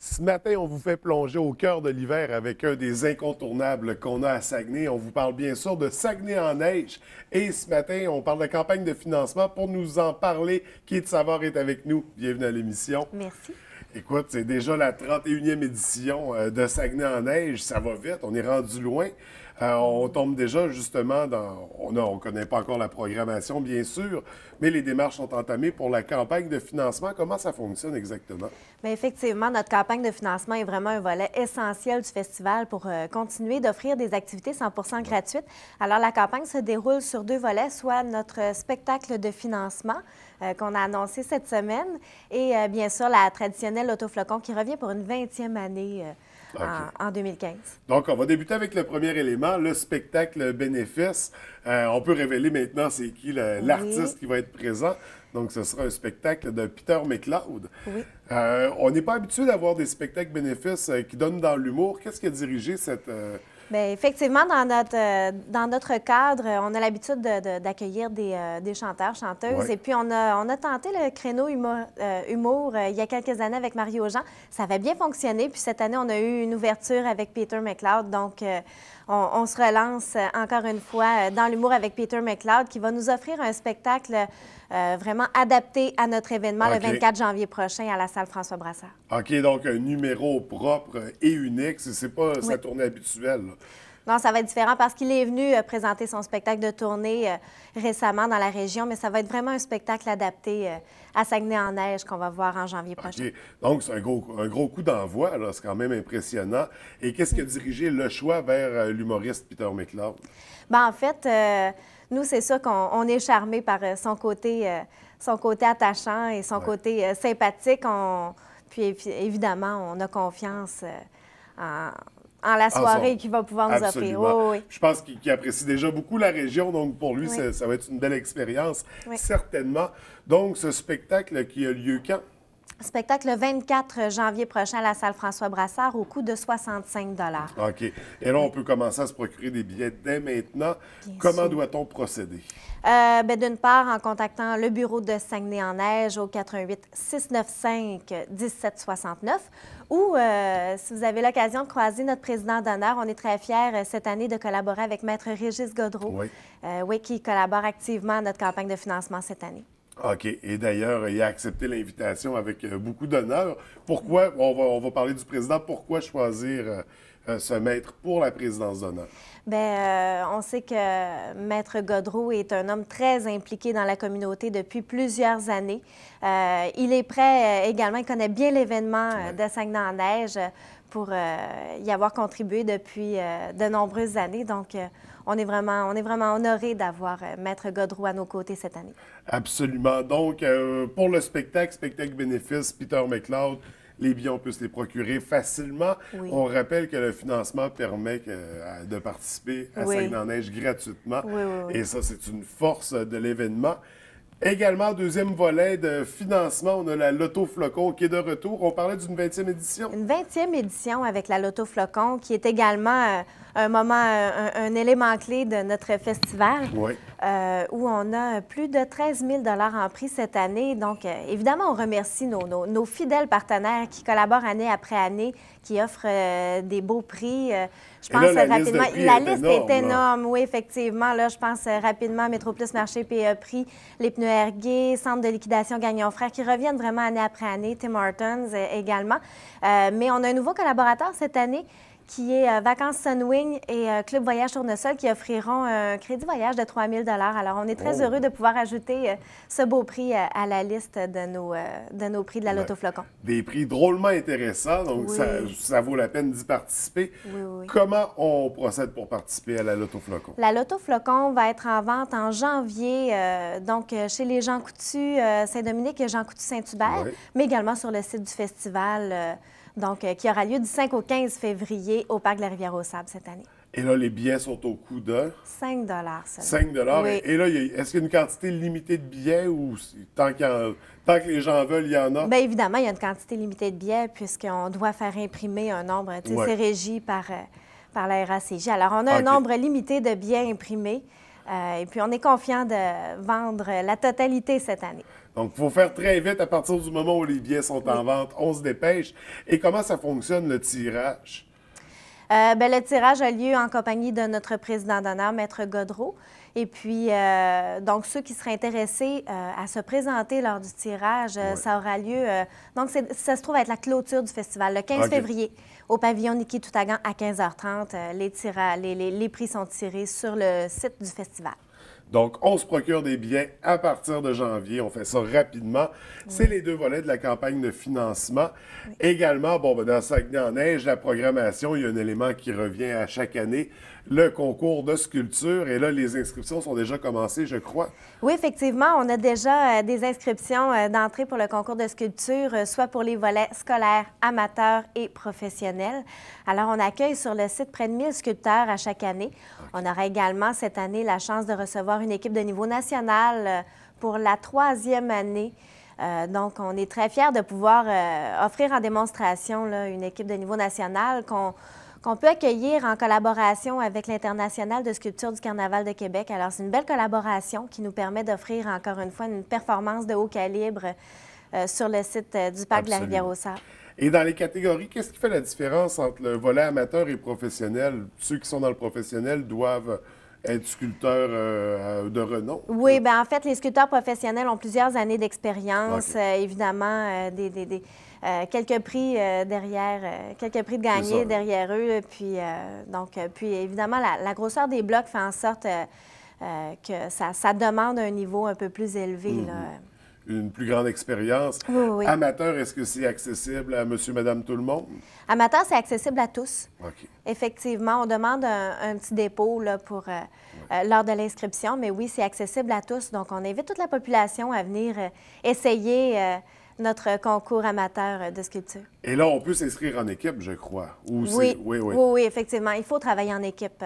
Ce matin, on vous fait plonger au cœur de l'hiver avec un des incontournables qu'on a à Saguenay. On vous parle bien sûr de Saguenay en neige. Et ce matin, on parle de campagne de financement. Pour nous en parler, Kate Savard est avec nous. Bienvenue à l'émission. Merci. Écoute, c'est déjà la 31e édition de Saguenay en neige. Ça va vite, on est rendu loin. On tombe déjà justement dans... On ne connaît pas encore la programmation, bien sûr, mais les démarches sont entamées pour la campagne de financement. Comment ça fonctionne exactement? Bien, effectivement, notre campagne de financement est vraiment un volet essentiel du festival pour continuer d'offrir des activités 100 gratuites. Alors, la campagne se déroule sur deux volets, soit notre spectacle de financement qu'on a annoncé cette semaine et bien sûr la traditionnelle Autoflocon qui revient pour une 20e année en 2015. Donc, on va débuter avec le premier élément, le spectacle bénéfice. On peut révéler maintenant c'est qui l'artiste qui va être présent. Donc, ce sera un spectacle de Peter McLeod. Oui. On n'est pas habitué d'avoir des spectacles bénéfices qui donnent dans l'humour. Qu'est-ce qui a dirigé cette... Bien, effectivement, dans notre cadre, on a l'habitude d'accueillir des chanteurs, chanteuses. Ouais. Et puis, on a tenté le créneau humour il y a quelques années avec Mario Jean. Ça avait bien fonctionné. Puis cette année, on a eu une ouverture avec Peter McLeod. Donc, on se relance encore une fois dans l'humour avec Peter McLeod qui va nous offrir un spectacle vraiment adapté à notre événement le 24 janvier prochain à la salle François Brassard. OK, donc un numéro propre et unique. C'est pas sa tournée habituelle, là. Non, ça va être différent parce qu'il est venu présenter son spectacle de tournée récemment dans la région, mais ça va être vraiment un spectacle adapté à Saguenay-en-Neige qu'on va voir en janvier prochain. OK. Donc, c'est un gros coup d'envoi, là. C'est quand même impressionnant. Et qu'est-ce qui a dirigé le choix vers l'humoriste Peter McLeod? Bien, en fait, nous, c'est sûr qu'on est charmés par son côté attachant et son côté sympathique. Puis, évidemment, on a confiance en la soirée qu'il va pouvoir nous offrir. Absolument. Oui. Je pense qu'il apprécie déjà beaucoup la région, donc pour lui, Oui. ça va être une belle expérience, Oui. certainement. Donc, ce spectacle qui a lieu quand? Spectacle le 24 janvier prochain à la salle François Brassard au coût de 65 OK. Et là, on peut commencer à se procurer des billets dès maintenant. Bien Comment sûr. doit-on procéder? Bien, d'une part, en contactant le bureau de Saguenay-en-Neige au 88 695 1769 ou si vous avez l'occasion de croiser notre président d'honneur, on est très fiers cette année de collaborer avec Maître Régis Godreau, Oui. qui collabore activement à notre campagne de financement cette année. OK. Et d'ailleurs, il a accepté l'invitation avec beaucoup d'honneur. Pourquoi, on va parler du président, pourquoi choisir ce maître pour la présidence d'honneur? Bien, on sait que Maître Godreau est un homme très impliqué dans la communauté depuis plusieurs années. Il est prêt également, il connaît bien l'événement de Saguenay-en-Neige pour y avoir contribué depuis de nombreuses années. Donc, on est vraiment honorés d'avoir Maître Godreau à nos côtés cette année. Absolument. Donc, pour le spectacle bénéfice, Peter McLeod, les billets, on peut se les procurer facilement. Oui. On rappelle que le financement permet de participer à Saguenay-en-Neige gratuitement. Oui. Et ça, c'est une force de l'événement. Également, deuxième volet de financement, on a la Loto Flocon qui est de retour. On parlait d'une 20e édition. Une 20e édition avec la Loto Flocon, qui est également un élément clé de notre festival, Oui. où on a plus de 13 000 en prix cette année. Donc, évidemment, on remercie nos fidèles partenaires qui collaborent année après année, qui offrent des beaux prix. Je pense là, la rapidement, liste de prix la est liste énorme, est là. énorme. Oui, effectivement. Là, je pense rapidement Métroplus Marché, PE Prix, les pneus Ergué, Centre de liquidation Gagnon Frères, qui reviennent vraiment année après année, Tim Hortons également. Mais on a un nouveau collaborateur cette année qui est Vacances Sunwing et Club Voyage Tournesol qui offriront un crédit voyage de 3 000 Alors, on est très heureux de pouvoir ajouter ce beau prix à la liste de nos prix de la Loto Flocon. Des prix drôlement intéressants, donc ça vaut la peine d'y participer. Oui. Comment on procède pour participer à la Loto Flocon? La Loto Flocon va être en vente en janvier, donc chez les Jean Coutu Saint-Dominique et Jean Coutu Saint-Hubert, mais également sur le site du festival, qui aura lieu du 5 au 15 février au Parc de la Rivière-aux-Sables cette année. Et là, les billets sont au coût de 5 seulement. 5 Oui. Et là, est-ce qu'il y a une quantité limitée de billets ou tant que les gens veulent, il y en a? Bien évidemment, il y a une quantité limitée de billets puisqu'on doit faire imprimer un nombre. C'est régi par la RACJ. Alors, on a un nombre limité de billets imprimés et puis on est confiant de vendre la totalité cette année. Donc, il faut faire très vite à partir du moment où les billets sont en vente. On se dépêche. Et comment ça fonctionne, le tirage? Le tirage a lieu en compagnie de notre président d'honneur, Maître Godreau. Et puis, donc, ceux qui seraient intéressés à se présenter lors du tirage, ça aura lieu. Donc, ça se trouve être la clôture du festival, le 15 février, au pavillon Niki Toutagan à 15h30. Les prix sont tirés sur le site du festival. Donc, on se procure des billets à partir de janvier. On fait ça rapidement. C'est les deux volets de la campagne de financement. Également, dans Saguenay-en-Neige, la programmation, il y a un élément qui revient à chaque année, le concours de sculpture. Et là, les inscriptions sont déjà commencées, je crois. Oui, effectivement, on a déjà des inscriptions d'entrée pour le concours de sculpture, soit pour les volets scolaires, amateurs et professionnels. Alors, on accueille sur le site près de 1000 sculpteurs à chaque année. On aura également cette année la chance de recevoir une équipe de niveau national pour la 3e année. Donc, on est très fiers de pouvoir offrir en démonstration là, une équipe de niveau national qu'on peut accueillir en collaboration avec l'International de sculpture du Carnaval de Québec. Alors, c'est une belle collaboration qui nous permet d'offrir encore une fois une performance de haut calibre sur le site du Parc de la Rivière-aux-Sables. Et dans les catégories, qu'est-ce qui fait la différence entre le volet amateur et professionnel? Ceux qui sont dans le professionnel doivent être sculpteurs de renom? Oui, bien en fait, les sculpteurs professionnels ont plusieurs années d'expérience, évidemment, quelques prix quelques prix de gagnés derrière eux. Puis évidemment, la grosseur des blocs fait en sorte que ça demande un niveau un peu plus élevé. Là. Une plus grande expérience. Oui. Amateur, est-ce que c'est accessible à monsieur, madame, tout le monde? Amateur, c'est accessible à tous. OK. Effectivement, on demande un petit dépôt là, lors de l'inscription, mais oui, c'est accessible à tous. Donc, on invite toute la population à venir essayer notre concours amateur de sculpture. Et là, on peut s'inscrire en équipe, je crois. Oui, effectivement. Il faut travailler en équipe.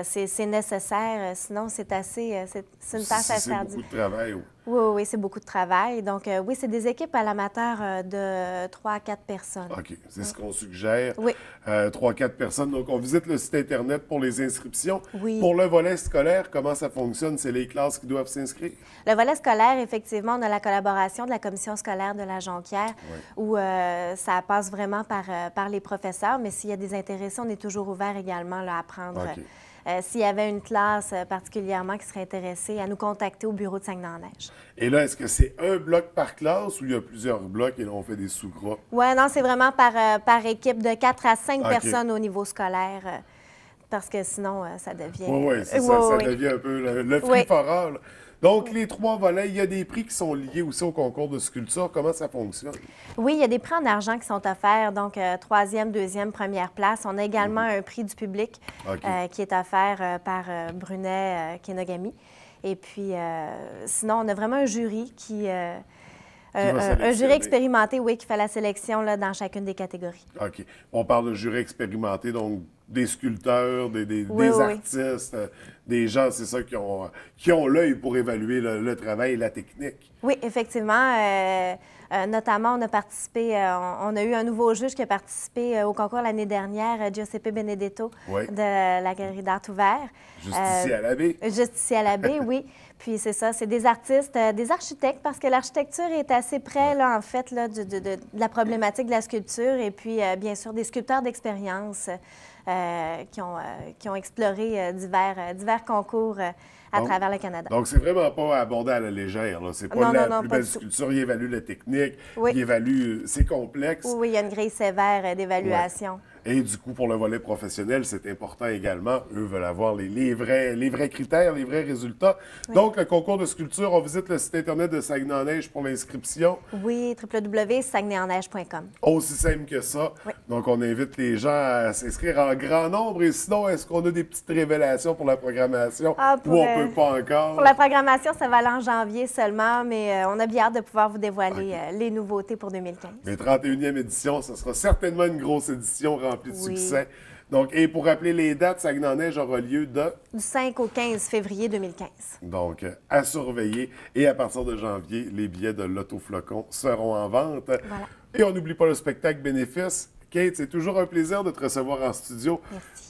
C'est nécessaire, sinon c'est une tâche assez ardue. C'est beaucoup de travail. Oui, c'est beaucoup de travail. Donc, oui, c'est des équipes à l'amateur de 3 à 4 personnes. OK, c'est ce qu'on suggère. Oui. 3 à 4 personnes. Donc, on visite le site Internet pour les inscriptions. Oui. Pour le volet scolaire, comment ça fonctionne? C'est les classes qui doivent s'inscrire? Le volet scolaire, effectivement, on a la collaboration de la commission scolaire de la Jonquière, où ça passe vraiment par les professeurs. Mais s'il y a des intéressés, on est toujours ouvert également là, à prendre... s'il y avait une classe particulièrement qui serait intéressée, à nous contacter au bureau de Saguenay-en-Neige. Et là, est-ce que c'est un bloc par classe ou il y a plusieurs blocs et là, on fait des sous-groupes? Oui, non, c'est vraiment par équipe de 4 à 5 personnes au niveau scolaire, parce que sinon, ça devient... Oui, c'est ça, ça devient un peu le free-for-all. Donc, les 3 volets, il y a des prix qui sont liés aussi au concours de sculpture. Comment ça fonctionne? Oui, il y a des prix en argent qui sont offerts, donc 3e, 2e, 1re place. On a également un prix du public qui est offert par Brunet Kenogami. Et puis, sinon, on a vraiment un jury un jury expérimenté, qui fait la sélection là, dans chacune des catégories. OK. On parle de jury expérimenté, donc des sculpteurs, des artistes, des gens, c'est ça, qui ont l'œil pour évaluer le travail et la technique. Oui, effectivement. Notamment, on a participé, on a eu un nouveau juge qui a participé au concours l'année dernière, Giuseppe Benedetto, de la Galerie d'Art ouvert. Juste ici à la baie. Juste ici à la baie, oui. Puis c'est ça, c'est des artistes, des architectes, parce que l'architecture est assez près, là, en fait, là, de la problématique de la sculpture. Et puis, bien sûr, des sculpteurs d'expérience qui ont exploré divers concours à travers le Canada. Donc, c'est vraiment pas abordé à la légère. C'est pas la plus belle sculpture. Il évalue la technique, il évalue... C'est complexe. Oui, il y a une grille sévère d'évaluation. Et du coup, pour le volet professionnel, c'est important également. Eux veulent avoir les vrais critères, les vrais résultats. Donc, le concours de sculpture, on visite le site Internet de Saguenay-en-Neige pour l'inscription. Oui, www.saguenay-en-neige.com. Aussi simple que ça. Donc, on invite les gens à s'inscrire en grand nombre. Et sinon, est-ce qu'on a des petites révélations pour la programmation ou on peut pas encore? Pour la programmation, ça va aller en janvier seulement, mais on a bien hâte de pouvoir vous dévoiler les nouveautés pour 2015. Mais 31e édition, ce sera certainement une grosse édition remplie de succès. Donc, et pour rappeler les dates, Saguenay-en-Neige aura lieu du 5 au 15 février 2015. Donc, à surveiller. Et à partir de janvier, les billets de l'Auto-Flocon seront en vente. Voilà. Et on n'oublie pas le spectacle bénéfice. Kate, c'est toujours un plaisir de te recevoir en studio.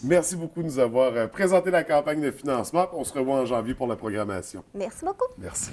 Merci beaucoup de nous avoir présenté la campagne de financement. On se revoit en janvier pour la programmation. Merci beaucoup. Merci.